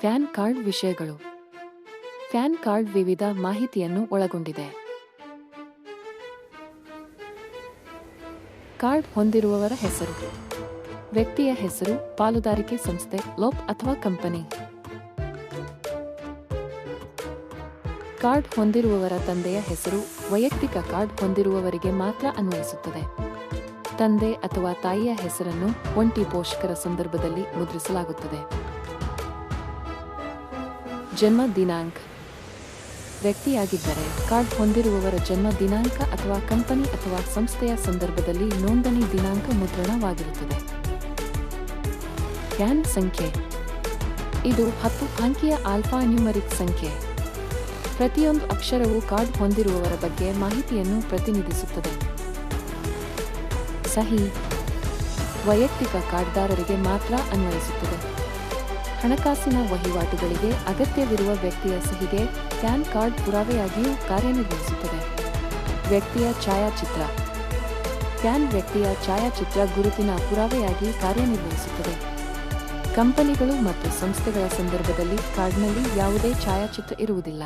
PAN card ವಿಷಯಗಳು. PAN card ವಿವಿಧ ಮಾಹಿತಿಯನ್ನು ಒಳಗೊಂಡಿದೆ. ಕಾರ್ಡ್ ಹೊಂದಿರುವವರ ಹೆಸರು: ವ್ಯಕ್ತಿಯ ಹೆಸರು, ಪಾಲುದಾರಿಕೆ ಸಂಸ್ಥೆ, ಲೋಪ್ ಅಥವಾ ಕಂಪನಿ. ಕಾರ್ಡ್ ಹೊಂದಿರುವವರ ತಂದೆಯ ಹೆಸರು ವೈಯಕ್ತಿಕ ಕಾರ್ಡ್ ಹೊಂದಿರುವವರಿಗೆ ಮಾತ್ರ ಅನ್ವಯಿಸುತ್ತದೆ. ತಂದೆ ಅಥವಾ ತಾಯಿಯ ಹೆಸರನ್ನು ಒಂಟಿ ಪೋಷಕರ ಸಂದರ್ಭದಲ್ಲಿ ಮುದ್ರಿಸಲಾಗುತ್ತದೆ. ಜನ್ಮ ದಿನಾಂಕ: ವ್ಯಕ್ತಿಯಾಗಿದ್ದರೆ ಕಾರ್ಡ್ ಹೊಂದಿರುವವರ ಜನ್ಮ ದಿನಾಂಕ ಅಥವಾ ಕಂಪನಿ ಅಥವಾ ಸಂಸ್ಥೆಯ ಸಂದರ್ಭದಲ್ಲಿ ನೋಂದಣಿ ದಿನಾಂಕ ಮುದ್ರಣವಾಗಿರುತ್ತದೆ. ಪ್ಯಾನ್ ಸಂಖ್ಯೆ: ಇದು 10 ಅಂಕಿಯ ಆಲ್ಫಾನ್ಯೂಮರಿಕ್ ಸಂಖ್ಯೆ. ಪ್ರತಿಯೊಂದು ಅಕ್ಷರವು ಕಾರ್ಡ್ ಹೊಂದಿರುವವರ ಬಗ್ಗೆ ಮಾಹಿತಿಯನ್ನು ಪ್ರತಿನಿಧಿಸುತ್ತದೆ. ಸಹಿ: ವೈಯಕ್ತಿಕ ಕಾರ್ಡ್ದಾರರಿಗೆ ಮಾತ್ರ ಅನ್ವಯಿಸುತ್ತದೆ. ಹಣಕಾಸಿನ ವಹಿವಾಟುಗಳಿಗೆ ಅಗತ್ಯವಿರುವ ವ್ಯಕ್ತಿಯ ಸಹಿಗೆ ಪ್ಯಾನ್ ಕಾರ್ಡ್ ಪುರಾವೆಯಾಗಿಯೂ ಕಾರ್ಯನಿರ್ವಹಿಸುತ್ತದೆ. ವ್ಯಕ್ತಿಯ ಛಾಯಾಚಿತ್ರ: ಪ್ಯಾನ್ ವ್ಯಕ್ತಿಯ ಛಾಯಾಚಿತ್ರ ಗುರುತಿನ ಪುರಾವೆಯಾಗಿ ಕಾರ್ಯನಿರ್ವಹಿಸುತ್ತದೆ. ಕಂಪನಿಗಳು ಮತ್ತು ಸಂಸ್ಥೆಗಳ ಸಂದರ್ಭದಲ್ಲಿ ಕಾರ್ಡ್ನಲ್ಲಿ ಯಾವುದೇ ಛಾಯಾಚಿತ್ರ ಇರುವುದಿಲ್ಲ.